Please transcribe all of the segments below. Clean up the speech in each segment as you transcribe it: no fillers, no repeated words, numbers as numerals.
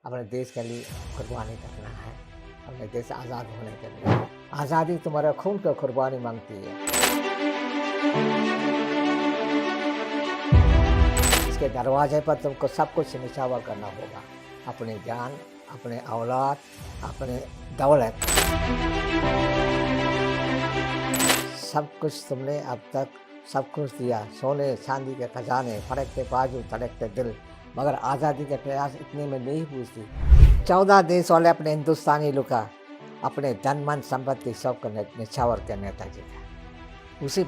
अपने देश के लिए कुर्बानी करना है, अपने देश आज़ाद होने के लिए। आज़ादी तुम्हारे खून की कुर्बानी मांगती है। इसके दरवाजे पर तुमको सब कुछ निछावर करना होगा, अपनी जान, अपने औलाद, अपने दौलत, सब कुछ तुमने अब तक सब कुछ दिया, सोने चांदी के खजाने, फड़कते बाजू धड़कते दिल, मगर आज़ादी के प्रयास इतने में नहीं पूछती। 14 देश वाले अपने हिंदुस्तानी लुका, अपने धन मन संपत्ति सबको निछावर किया नेताजी का। उसी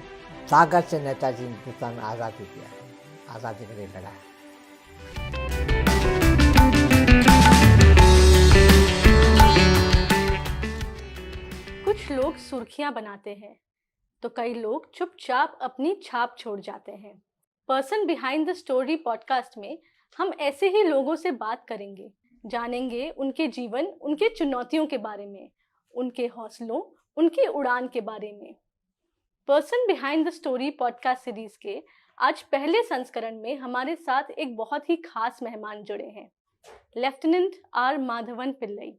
ताकत से नेताजी हिंदुस्तान में आज़ादी किया, आज़ादी के लिए लड़ा है। कुछ लोग सुर्खियां बनाते हैं तो कई लोग चुपचाप अपनी छाप छोड़ जाते हैं। Person behind the story podcast में हम ऐसे ही लोगों से बात करेंगे, जानेंगे उनके जीवन, उनके चुनौतियों के बारे में, उनके हौसलों, उनकी उड़ान के बारे में। Person behind the story podcast series के आज पहले संस्करण में हमारे साथ एक बहुत ही खास मेहमान जुड़े हैं, लेफ्टिनेंट आर माधवन पिल्लई।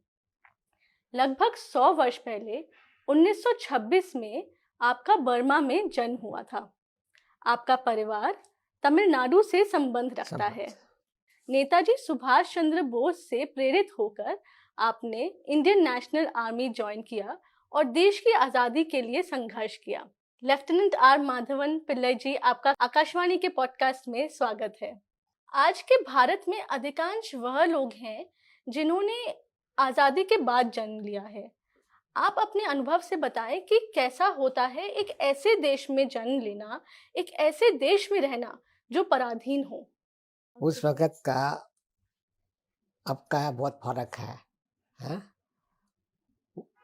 लगभग 100 वर्ष पहले 1926 में आपका बर्मा में जन्म हुआ था। आपका परिवार तमिलनाडु से संबंध रखता है। नेताजी सुभाष चंद्र बोस से प्रेरित होकर आपने इंडियन नेशनल आर्मी ज्वाइन किया और देश की आज़ादी के लिए संघर्ष किया। लेफ्टिनेंट आर माधवन पिल्लई जी, आपका आकाशवाणी के पॉडकास्ट में स्वागत है। आज के भारत में अधिकांश वह लोग हैं जिन्होंने आज़ादी के बाद जन्म लिया है। आप अपने अनुभव से बताएं कि कैसा होता है एक ऐसे देश में जन्म लेना, एक ऐसे देश में रहना जो पराधीन हो। उस वक़्त का अब का बहुत फ़र्क है, हैं?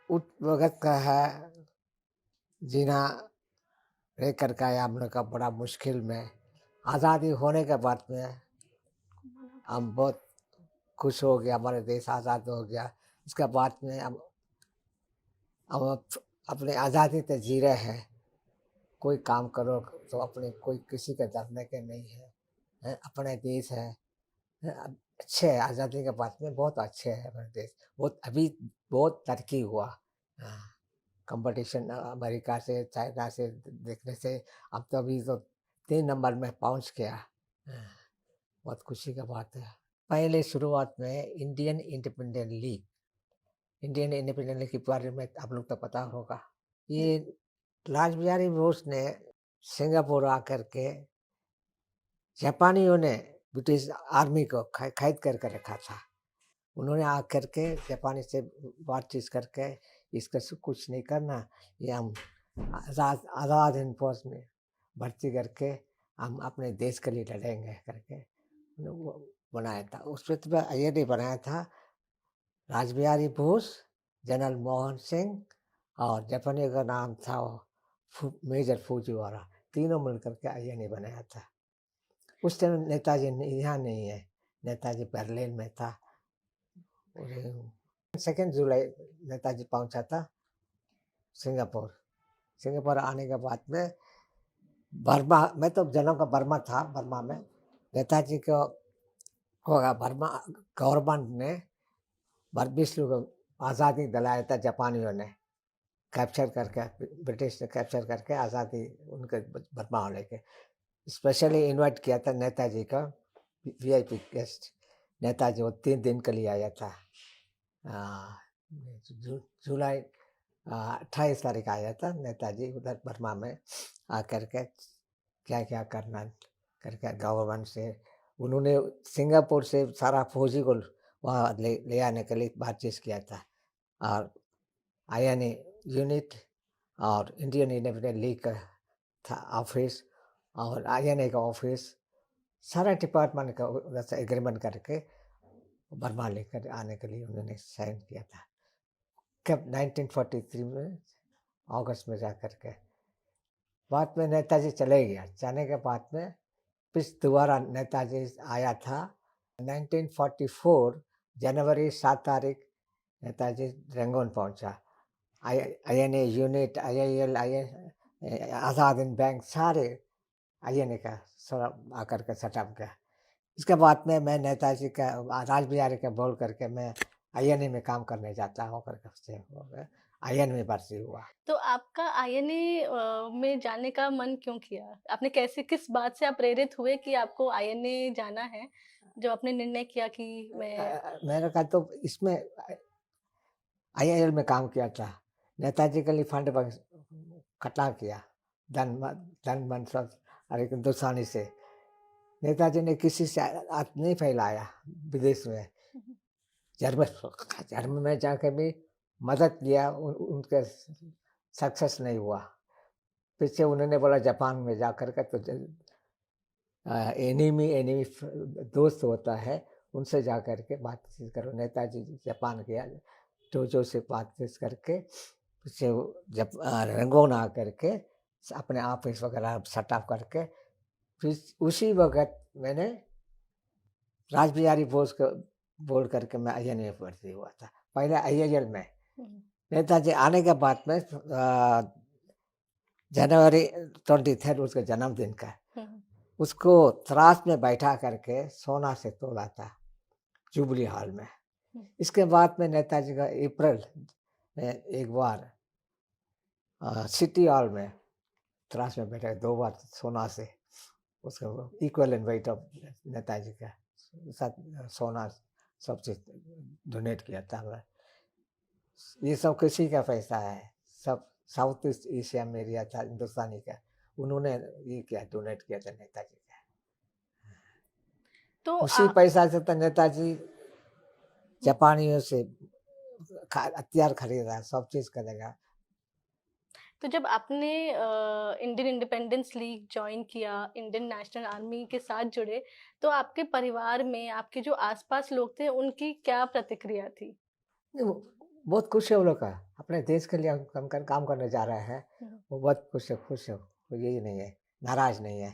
उस वक़्त का है जीना लेकर के आया हम लोग का बड़ा मुश्किल में। आज़ादी होने के बाद में हम बहुत खुश हो गया, हमारे देश आज़ाद हो गया। इसके बाद में हम अपने आज़ादी से जी रहे हैं। कोई काम करो तो अपने कोई किसी के डरने के नहीं है, हैं? अपने देश है, हैं? अच्छे है, आज़ादी के बाद में बहुत अच्छे है हमारे देश। बहुत अभी बहुत तरक्की हुआ। हाँ, कंपटीशन अमेरिका से, चाइना से देखने से अब तो अभी तो 3 नंबर में पहुँच गया। हाँ, बहुत खुशी का बात है। पहले शुरुआत में इंडियन इंडिपेंडेंट लीग के बारे में आप लोग तो पता होगा। ये रासबिहारी बोस ने सिंगापुर आकर के जापानियों ने ब्रिटिश आर्मी को कैद करके रखा था। उन्होंने आकर के जापानी से बातचीत करके इसका कुछ नहीं करना, ये हम आज़ाद हिंद फौज में भर्ती करके हम अपने देश के लिए लड़ेंगे करके वो बनाया था। उस पर ये नहीं बनाया था, रासबिहारी बोस, जनरल मोहन सिंह और जापानी का नाम था मेजर फूजीवारा, तीनों मिलकर के आईएनए बनाया था। उस टाइम नेताजी यहाँ नहीं है, नेताजी बर्लिन में था। 2 जुलाई नेताजी पहुंचा था सिंगापुर आने के बाद में बर्मा में तो जन्म का बर्मा था। बर्मा में नेताजी को होगा बर्मा गवर्नमेंट ने 22 लोगों को आज़ादी दिलाया था। जापानियों ने कैप्चर करके, ब्रिटिश ने कैप्चर करके आज़ादी उनके बर्मा होने के स्पेशली इनवाइट किया था नेताजी का वीआईपी गेस्ट। नेताजी वो 3 दिन के लिए आया था। जुलाई 28 तारीख आया था नेताजी उधर बर्मा में आकर के क्या क्या करना करके गवर्नमेंट से उन्होंने सिंगापुर से सारा फौजी को वहाँ ले आने के लिए बातचीत किया था। और आईएनए यूनिट और इंडियन इंडिपेंडेंट लीग का था ऑफिस और आईएनए का ऑफिस, सारा डिपार्टमेंट का उधर से एग्रीमेंट करके बर्मा लेकर आने के लिए उन्होंने साइन किया था। कब 1943 में अगस्त में जा कर के बाद में नेताजी चले गया। जाने के बाद में फिर दोबारा नेताजी आया था 1944 जनवरी 7 तारीख नेताजी रंगून पहुंचा। INA unit, IIL, Azad Hind bank सारे आईएनए का सब आकर के सेटअप किया। इसके बाद में मैं नेताजी का राज बिहारी का बोल करके मैं आईएनए में काम करने जाता हूँ करके उससे हो गया, आईएनए में भर्ती हुआ। तो आपका आईएनए में जाने का मन क्यों किया? आपने कैसे किस बात से आप प्रेरित हुए कि आपको आईएनए जाना है? जो आपने निर्णय किया कि मैं मैंने कहा तो इसमें आईआईएल में काम किया था। नेताजी के लिए फंड इकट्ठा किया, धन मन सब और एक हिंदुस्तानी से। नेताजी ने किसी से हाथ नहीं फैलाया विदेश में। जर्मन जर्मन में जाकर भी मदद किया, उनके सक्सेस नहीं हुआ। पीछे उन्होंने बोला जापान में जा कर के तो एनिमी दोस्त होता है, उनसे जा कर के बातचीत करो। नेताजी जापान गया, टोजो से बातचीत करके पीछे जब रंगून आ करके अपने ऑफिस वगैरह सेटअप करके फिर उसी वक्त मैंने राज बिहारी बोस को बोल करके मैं आईएनए में भर्ती हुआ था। पहले आईआईएल में नेताजी आने के बाद में जनवरी 23 उसके जन्मदिन का उसको त्रास में बैठा करके सोना से तोला था जुबली हॉल में। इसके बाद में नेताजी का अप्रैल में एक बार सिटी हॉल में त्रास में बैठा 2 बार सोना से उसको equal and weight of Netaji का साथ सोना सब चीज डोनेट किया था। ये सब किसी का पैसा है, सब साउथ ईस्ट एशिया में एरिया था हिंदुस्तानी का, उन्होंने ये किया, डोनेट किया था नेताजी का। तो उसी पैसा से तो नेताजी जापानियों से हथियार खरीदा, सब चीज करेगा। तो जब आपने इंडियन इंडिपेंडेंस लीग ज्वाइन किया, इंडियन नेशनल आर्मी के साथ जुड़े, तो आपके परिवार में आपके जो आसपास लोग थे उनकी क्या प्रतिक्रिया थी? बहुत खुश है वो लोग का, अपने देश के लिए हम काम करने जा रहे हैं। वो बहुत खुश है, कोई यही नहीं है, नाराज नहीं है,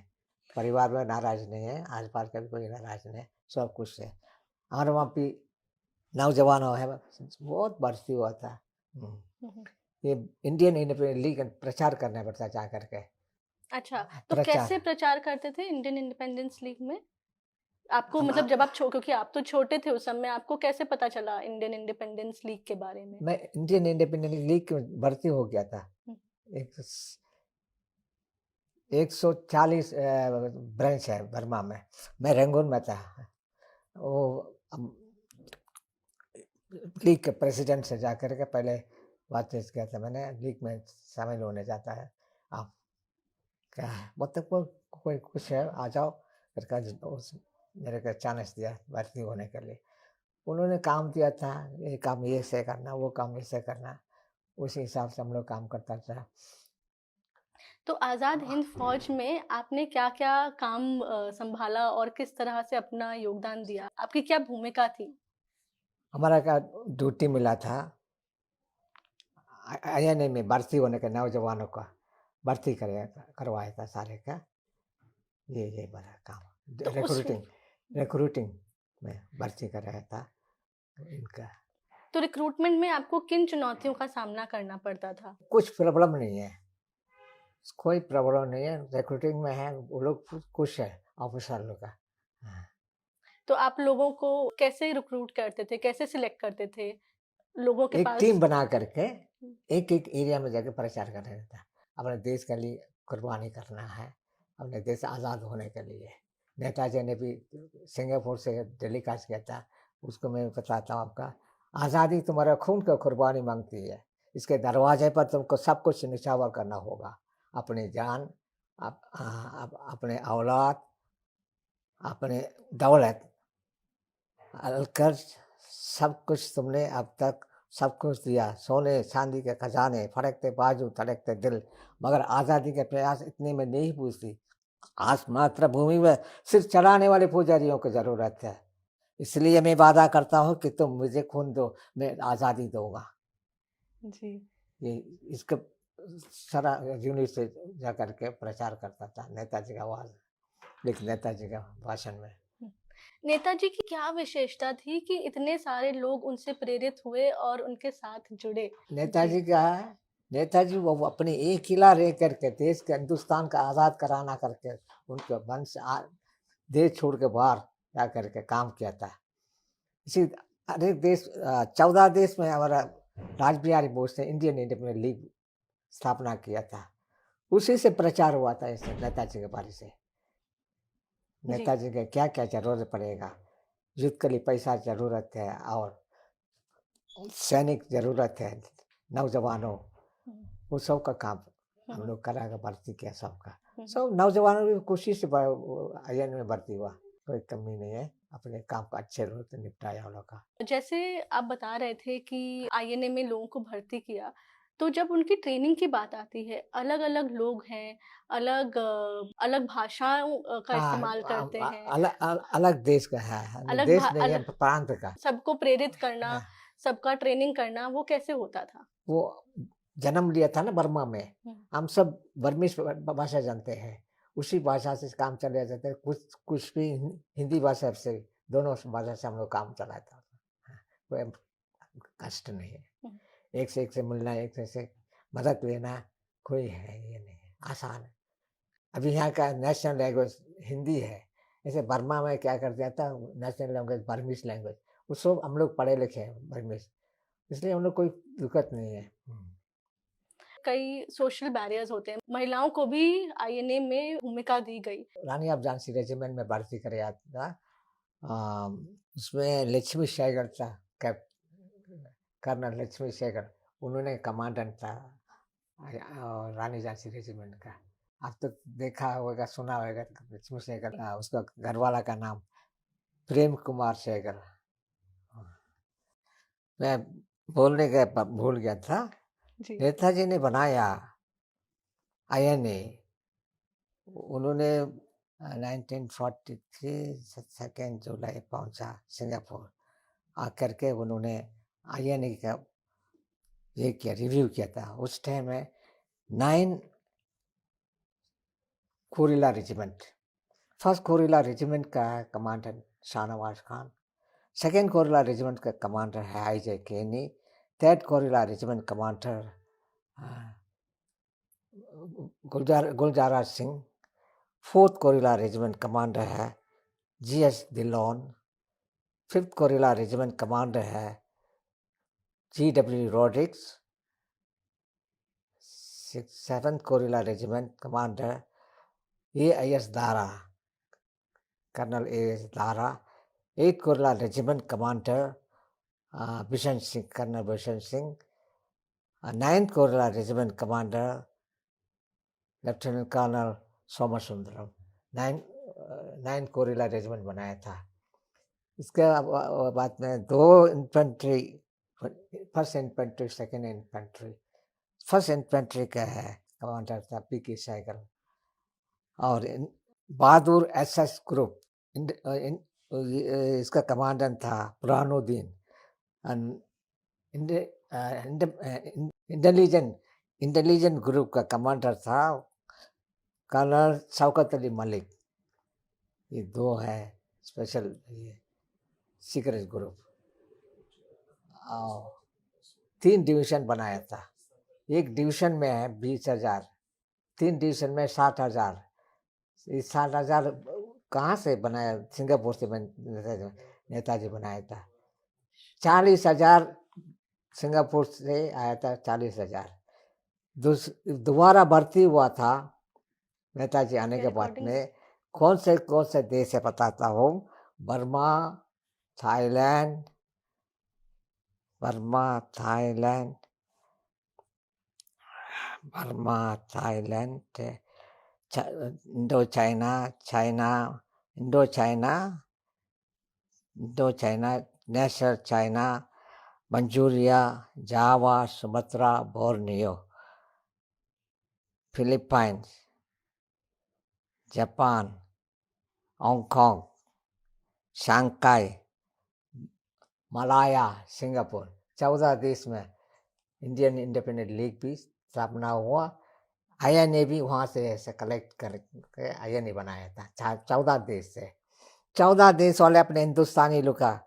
परिवार में नाराज नहीं है, आस पास का भी कोई नाराज नहीं है, सब खुश है। और वहाँ पे नौजवानों है बहुत भर्ती हुआ था। ये इंडियन इंडिपेंडेंस लीग प्रचार करना पड़ता जा करके। अच्छा, तो कैसे प्रचार करते थे इंडियन इंडिपेंडेंस लीग में? आपको मतलब जब आप क्योंकि आप तो छोटे थे उस समय, आपको कैसे पता चला इंडियन इंडिपेंडेंस लीग के बारे में? मैं इंडियन इंडिपेंडेंस लीग में भर्ती हो गया था। 140 ब्रांच है बर्मा में, मैं रंगून में था। वो लीग के प्रेसिडेंट से जा कर के पहले बातचीत किया था मैंने, लीग में शामिल होने जाता है आप, क्या है मतलब कोई कुछ है आ जाओ करके मेरे को चांस दिया भर्ती होने के लिए। उन्होंने काम दिया था, ये काम ये से करना, वो काम ऐसे करना, उसी हिसाब से हम लोग काम करता था। तो आज़ाद हिंद फौज में आपने क्या-क्या काम संभाला और किस तरह से अपना योगदान दिया? आपकी क्या भूमिका थी? हमारा का ड्यूटी मिला था आईएनए में भर्ती होने के नौजवानों का भर्ती करवाया था सारे का। ये बड़ा काम तो रिक्रूटिंग में भर्ती कराया था इनका। तो रिक्रूटमेंट में आपको किन चुनौतियों का सामना करना पड़ता था? कुछ प्रॉब्लम नहीं है, कोई प्रॉब्लम नहीं है, रिक्रूटिंग में है वो लोग खुश है ऑफिसर लोग का। हाँ। तो आप लोगों को कैसे रिक्रूट करते थे? कैसे सिलेक्ट करते थे? लोगों के एक पास टीम बना करके एक एरिया में जाकर प्रचार करना था, अपने देश के लिए कुर्बानी करना है, अपने देश आज़ाद होने के लिए। नेताजी ने भी सिंगापुर से टेलीकास्ट किया था, उसको मैं बताता हूँ आपका, आज़ादी तुम्हारा खून का कुर्बानी मांगती है, इसके दरवाजे पर तुमको सब कुछ निछावर करना होगा, अपनी जान, अपने औलाद, अपने दौलत, कर्ज, सब कुछ तुमने अब तक सब कुछ दिया, सोने चांदी के खजाने, फड़कते बाजू धड़कते दिल, मगर आज़ादी के प्रयास इतने में नहीं पूछती। आज मात्र भूमि में सिर्फ चलाने वाले पुजारियों की जरूरत है, इसलिए मैं वादा करता हूँ कि तुम मुझे खून दो, मैं आज़ादी दूंगा। जी। ये इसका सारा यूनिट से जा करके प्रचार करता था नेताजी का आवाज, लेकिन नेताजी का भाषण में। नेताजी की क्या विशेषता थी कि इतने सारे लोग उनसे प्रेरित हुए और उनके साथ जुड़े? नेताजी क्या है, नेताजी वो अपने एक किला रह करके देश के हिंदुस्तान का आज़ाद कराना करके उनके वंश देश छोड़ के बाहर जा करके काम किया था। इसी अनेक देश 14 देश में हमारा रासबिहारी बोस ने इंडियन इंडिपेंडेंट लीग स्थापना किया था। उसी से प्रचार हुआ था इस नेताजी के बारे से। जी नेताजी के क्या-क्या ज़रूरत पड़ेगा, युद्ध के लिए पैसा ज़रूरत है और सैनिक ज़रूरत है, नौजवानों, हम्म, वो सब का काम हम हम्म, लोग करा के भर्ती किया सबका। हम्म। सब नौजवानों की कोशिश से आईएन में भर्ती हुआ, कोई कमी नहीं है, अपने काम को अच्छे रूप से निपटाया हम लोग का। जैसे आप बता रहे थे कि आईएनए में लोगों को भर्ती किया, तो जब उनकी ट्रेनिंग की बात आती है, अलग-अलग लोग हैं, अलग भाषाओं का हाँ, इस्तेमाल करते हैं, अलग देश का है, अलग भा देश नहीं है, अल प्रांत का। सबको प्रेरित करना, हाँ, सबका ट्रेनिंग करना, वो कैसे होता था? वो जन्म लिया था ना बर्मा में, हुँ, हम सब बर्मीश भाषा जानते हैं, उसी भाषा से काम चलाया जाता है, कुछ कुछ भी हिंदी भाषा से, दोनों भाषा से हम लोग काम चलाता था। हाँ, कोई कष्ट नहीं है, हुँ, एक से मिलना, एक से मदद लेना, कोई है ये नहीं है, आसान है। अभी यहाँ का नेशनल लैंग्वेज हिंदी है, जैसे बर्मा में क्या कर दिया था नेशनल लैंग्वेज बर्मीश लैंग्वेज, वो सब हम लोग पढ़े लिखे हैं बर्मीश, इसलिए हम लोग कोई दिक्कत नहीं है। कई सोशल बैरियर्स होते हैं, महिलाओं को भी आईएनए में भूमिका दी गई। रानी ऑफ झांसी रेजिमेंट में भर्ती कराया था। उसमें लक्ष्मी सहगल था, कैप कर्नल लक्ष्मी सहगल, उन्होंने कमांडेंट था रानी झांसी रेजिमेंट का। आप तो देखा होगा, सुना होगा लक्ष्मी सहगल, उसका घरवाला का नाम प्रेम कुमार सहगल। हाँ, मैं बोलने का भूल गया था। जी, नेताजी ने बनाया आईएनए, उन्होंने 1943 2 जुलाई पहुंचा सिंगापुर, आकर के उन्होंने आईएनए का ये किया, रिव्यू किया था। उस टाइम में 9 guerrilla regiment, first guerrilla regiment का commander Shahnawaz Khan, second guerrilla regiment का कमांडर है I J. Kiani, third guerrilla regiment commander Gulzara Singh, fourth guerrilla regiment commander है G S. Dhillon, fifth guerrilla regiment commander है G W. Rodrigues, seventh guerrilla regiment commander A S. Dara, colonel A S. Dara, eight guerrilla regiment commander Bishan Singh, colonel Bishan Singh, ninth guerrilla regiment commander lieutenant colonel Somasundaram, nine guerrilla regiment बनाया था। इसके बाद में 2 infantry, first infantry, second infantry, first infantry का है commander था PK. Sehgal, और बहादुर SS group इसका कमांडर था बुरहानुद्दीन, इंटेलिजेंट ग्रुप का कमांडर था कर्नल शौकत अली मलिक। ये 2 है स्पेशल ये सीक्रेट ग्रुप, और 3 डिवीजन बनाया था। एक डिवीजन में है 20,000, 3 डिवीजन में 60,000। ये 60,000 कहाँ से बनाया? सिंगापुर से नेताजी बनाया था। 40,000 सिंगापुर से आया था, 40,000 दोबारा भर्ती हुआ था नेताजी आने के बाद में। कौन से देश है बताता हूँ, Burma, Thailand, Burma, Thailand, Burma, Thailand, Indochina, Indochina, national China, Manchuria, Java, Sumatra, Borneo, Philippines, Japan, Hong Kong, Shanghai, Malaya, Singapore, 14 देश में इंडियन इंडिपेंडेंट लीग भी स्थापना हुआ। आईएनए भी वहाँ से ऐसे कलेक्ट करके आईएनए बनाया था 14 देश से। 14 देश वाले अपने हिंदुस्तानी लोग का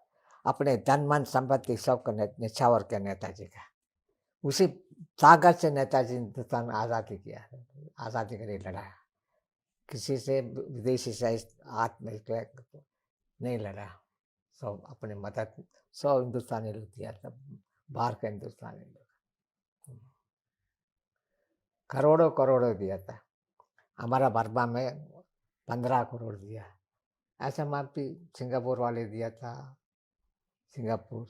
अपने धन मन संपत्ति सबको निछावर किया नेताजी का। उसी ताकत से नेताजी हिंदुस्तान आज़ादी किया, आज़ादी के लिए लड़ा, किसी से विदेशी से हाथ नहीं नहीं लड़ा। सब अपने मदद, सब हिंदुस्तानी लोग दिया था, बाहर का हिंदुस्तानी लोग। करोड़ों करोड़ों दिया था। हमारा बर्मा में 15 करोड़ दिया। ऐसा मापी सिंगापुर वाले दिया था। सिंगापुर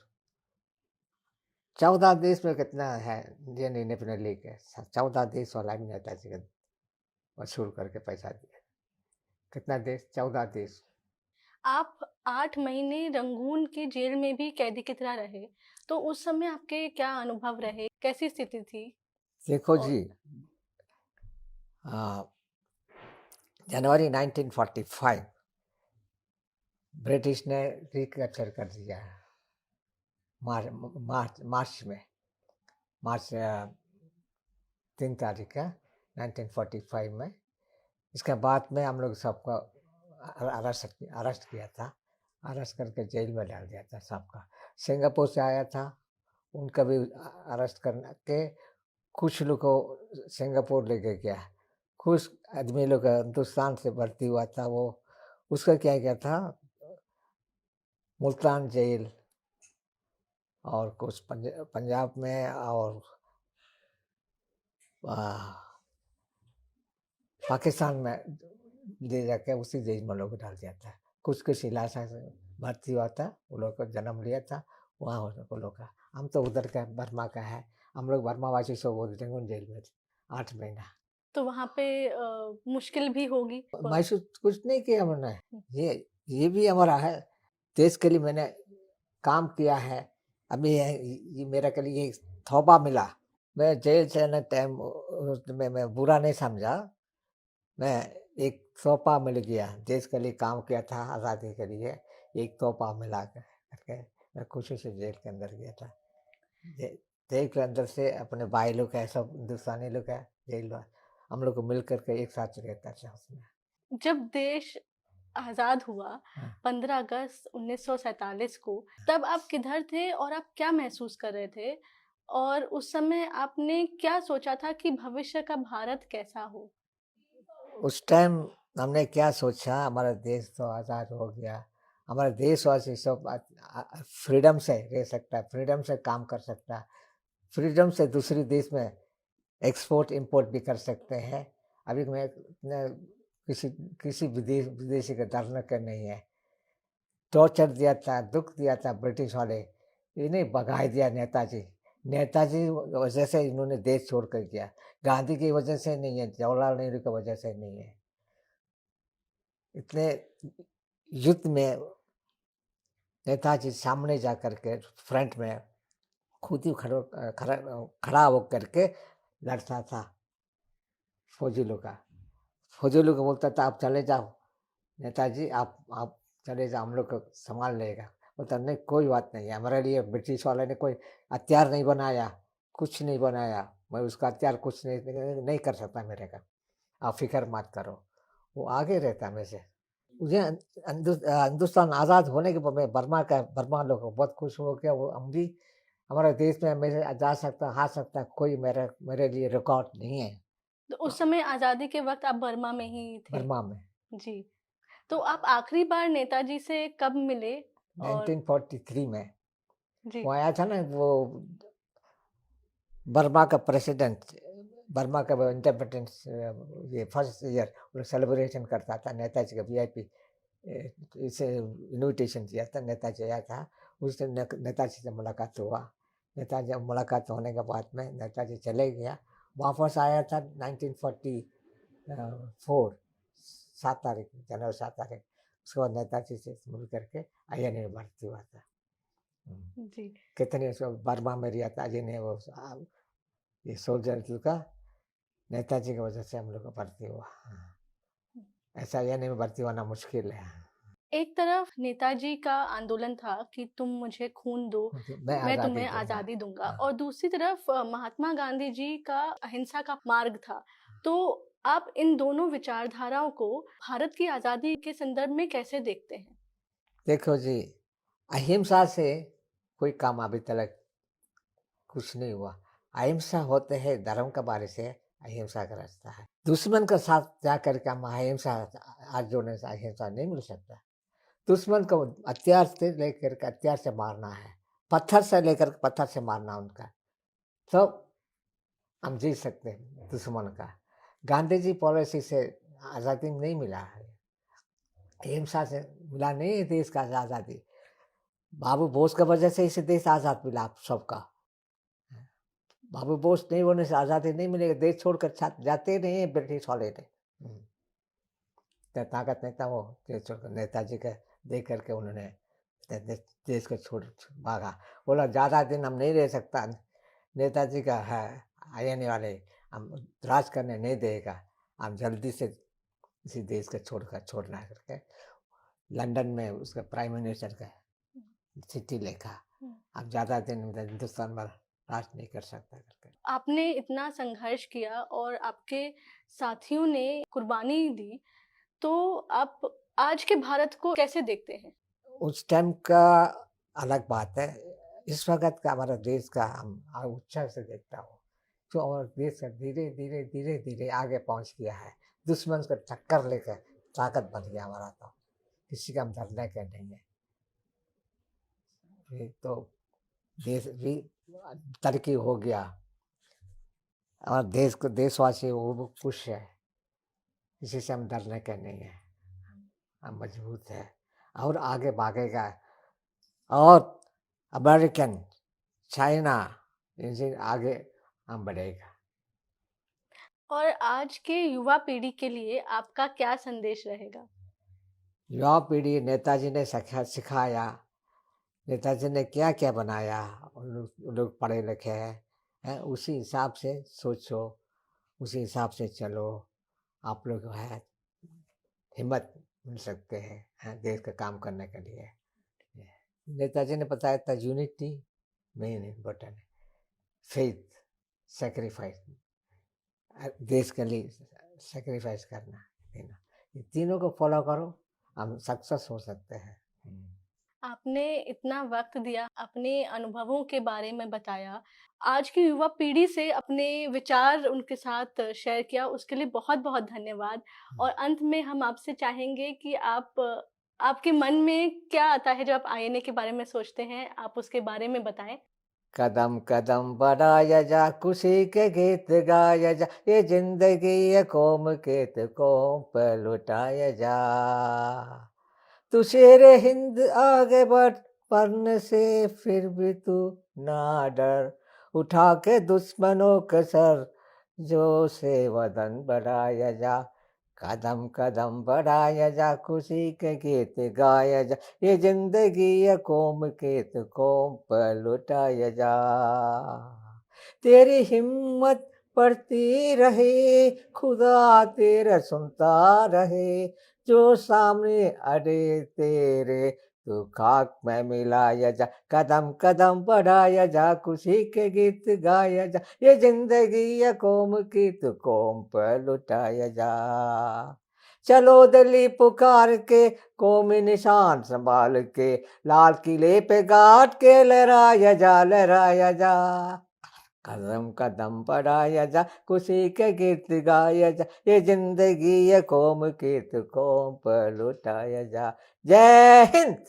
14 देश में कितना है इंडियन इंडिपेंडेंट लीग है, 14 देश वाला भी नेताजी का वसूल करके पैसा दिया। कितना देश? 14 देश। आप 8 महीने रंगून के जेल में भी कैदी की तरह रहे, तो उस समय आपके क्या अनुभव रहे, कैसी स्थिति थी? देखो और जी, जनवरी 1945 ब्रिटिश ने रिकैप्चर कर दिया। मार्च में, मार्च 3 तारीख का 1945 में। इसके बाद में हम लोग सबको अरेस्ट किया था। अरेस्ट करके जेल में डाल दिया था सबका। सिंगापुर से आया था, उनका भी अरेस्ट करके कुछ लोग को सिंगापुर लेके गया। कुछ आदमी लोग हिंदुस्तान से भर्ती हुआ था, वो उसका क्या किया था, मुल्तान जेल और कुछ पंजाब में और पाकिस्तान में ले जाके उसी जेल में लोग डाल दिया था। कुछ इलाका से भर्ती हुआ था, वो लोग को जन्म लिया था वहाँ वो लोग का। हम तो उधर का बर्मा का है, हम लोग बर्मावासी सब वो रंगून जेल में थे 8 महीना। तो वहाँ पे मुश्किल भी होगी। महसूस कुछ नहीं किया हमने। ये भी हमारा है, देश के लिए मैंने काम किया है। अभी ये मेरा के लिए तौबा मिला। मैं जेल से ना टाइम में मैं बुरा नहीं समझा। मैं एक तोहफा मिल गया, देश के लिए काम किया था, आज़ादी के लिए एक तोहफा मिला करके मैं खुशी से जेल के अंदर गया था। जेल के अंदर से अपने भाई लोग है, सब हिंदुस्तानी लोग है जेल में, हम लोग को मिल करके एक साथ रहता था उसमें। जब देश आज़ाद हुआ हाँ। 15 अगस्त 1947 को, तब आप किधर थे और आप क्या महसूस कर रहे थे? और उस समय आपने क्या सोचा था कि भविष्य का भारत कैसा हो? उस टाइम हमने क्या सोचा, हमारा देश तो आज़ाद हो गया, हमारा देशवासी सब फ्रीडम से रह सकता है, फ्रीडम से काम कर सकता है, फ्रीडम से दूसरे देश में एक्सपोर्ट इंपोर्ट भी कर सकते हैं। अभी मैं किसी किसी विदेशी का डरने का नहीं है। टॉर्चर दिया था, दुख दिया था ब्रिटिश वाले, इन्हें भगा दिया नेताजी। नेताजी वजह से इन्होंने देश छोड़ कर दिया, गांधी की वजह से नहीं है, जवाहरलाल नेहरू की वजह से नहीं है। इतने युद्ध में नेताजी सामने जा करके फ्रंट में खुद ही खड़ा होकर के लड़ता था फौजी लोग का। फौजी लोग को बोलता था आप चले जाओ नेताजी, आप चले जाओ, हम लोग को संभाल लेगा। बोलता नहीं कोई बात नहीं है, हमारे लिए ब्रिटिश वाले ने कोई हथियार नहीं बनाया, कुछ नहीं बनाया, मैं उसका हथियार कुछ नहीं कर सकता मेरे का, आप फिक्र मत करो। वो आगे रहता मेरे से। मुझे हिंदुस्तान आज़ाद होने के बाद में बर्मा लोग को बहुत खुश हो गया। वो हम भी हमारे देश में मैं जा सकता, आ सकता, कोई मेरे लिए रिकॉर्ड नहीं है। तो उस समय आज़ादी के वक़्त आप बर्मा में ही थे? बर्मा में जी। तो आप आखिरी बार नेताजी से कब मिले? और 1943 में जी, वो आया था ना, वो बर्मा का प्रेसिडेंट, बर्मा का इंडिपेंडेंस ये फर्स्ट ईयर वो सेलिब्रेशन करता था, नेताजी का वीआईपी इसे इनविटेशन दिया था, नेताजी आया था। उस दिन नेताजी से मुलाकात हुआ। नेताजी मुलाकात होने के बाद में नेताजी चले गया, वापस आया था 1944 7 तारीख, जनवरी 7 तारीख। उसके बाद नेताजी से मिल करके आईएनए में भर्ती हुआ था। जी। कितने बर्मा में रिया था ने वो ये सोल्जर का नेताजी की वजह से हम लोग को भर्ती हुआ। ऐसा आईएनए में भर्ती होना मुश्किल है। एक तरफ नेताजी का आंदोलन था कि तुम मुझे खून दो, मैं मैं आज़ादी तुम्हें दूंगा। आज़ादी दूँगा, हाँ। और दूसरी तरफ महात्मा गांधी जी का अहिंसा का मार्ग था। तो आप इन दोनों विचारधाराओं को भारत की आज़ादी के संदर्भ में कैसे देखते हैं? देखो जी, अहिंसा से कोई काम अभी तक कुछ नहीं हुआ। अहिंसा होते हैं धर्म के बारे से, अहिंसा का रास्ता है। दुश्मन के साथ जा करके हम अहिंसा हाथ जोड़ने से अहिंसा नहीं मिल सकता। दुश्मन को हथियार से लेकर के हथियार से मारना है, पत्थर से लेकर के पत्थर से मारना उनका, तो हम जीत सकते हैं दुश्मन का। गांधी जी पॉलिसी से आज़ादी नहीं मिला है, अहिंसा से मिला नहीं है देश का आज़ादी। बाबू बोस की वजह से इसे देश आज़ाद मिला आप सबका। बाबू बोस नहीं होने से आज़ादी नहीं मिलेगी, देश छोड़कर जाते नहीं है ब्रिटिश वाले ने। ताकत नहीं था वो देश छोड़कर, नेताजी के देख करके उन्होंने देश को छोड़ भागा, बोला ज़्यादा दिन हम नहीं रह सकता, नेताजी का है आने वाले हम राज करने नहीं देगा, हम जल्दी से इसी देश को छोड़ना करके लंदन में उसका प्राइम मिनिस्टर का चिट्ठी लिखा, अब ज़्यादा दिन हिंदुस्तान में राज नहीं कर सकता करके। आपने इतना संघर्ष किया और आपके साथियों ने कुर्बानी दी, तो आप आज के भारत को कैसे देखते हैं? उस टाइम का अलग बात है, इस वक्त का हमारा देश का हम ऊंचा से देखता हूँ, तो और देश का धीरे धीरे धीरे धीरे आगे पहुँच गया है, दुश्मन को टक्कर लेकर ताकत बन गया हमारा, तो किसी का हम डरने के नहीं है। ये तो देश भी तरक्की हो गया, हमारा देश को देशवासी वो खुश है, किसी से हम डरने के नहीं है, हम मजबूत है और आगे भागेगा। और अमेरिकन, चाइना, इनसे आगे हम बढ़ेगा। और आज के युवा पीढ़ी के लिए आपका क्या संदेश रहेगा? युवा पीढ़ी, नेताजी ने सिखाया, नेताजी ने क्या क्या बनाया, उन लोग पढ़े लिखे हैं, उसी हिसाब से सोचो, उसी हिसाब से चलो, आप लोग है हिम्मत मिल सकते हैं देश का काम करने के लिए। नेताजी ने बताया था यूनिटी मेन इम्पोर्टेंट है, फेथ, सेक्रीफाइस, देश के लिए सेक्रीफाइस करना देना, ये तीनों को फॉलो करो, हम सक्सेस हो सकते हैं। आपने इतना वक्त दिया, अपने अनुभवों के बारे में बताया, आज की युवा पीढ़ी से अपने विचार उनके साथ शेयर किया, उसके लिए बहुत बहुत धन्यवाद। और अंत में हम आपसे चाहेंगे कि आपके मन में क्या आता है जब आप आईएनए के बारे में सोचते हैं, आप उसके बारे में बताएं। कदम कदम बढ़ाया जा, खुशी के गीत गाया जा, ये जिंदगी ये कौम के तो कौम पर लुटाया जा। तू शेरे हिंद आगे बढ़ने से फिर भी तू ना डर, उठा के दुश्मनों के सर जो से वतन बढ़ाया जा। कदम कदम बढ़ाया जा, खुशी के गीत गाया जा, ये जिंदगी ये कौम के तो कौम पर लुटाया जा। तेरी हिम्मत बढ़ती रहे, खुदा तेरा सुनता रहे, जो सामने अड़े तेरे तू खाक में मिलाया जा। कदम कदम बढ़ाया जा, खुशी के गीत गाया जा, ये जिंदगी ये कौम की तो कौम पर लुटाया जा। चलो दिल्ली पुकार के, कौमी निशान संभाल के, लाल किले पे गाड़ के लहराया जा, लहराया जा। कदम कदम बढ़ाया जा, खुशी के गीत गाया जा, ये जिंदगी ये कौम की तो कौम पर लुटाया जा। जय हिंद।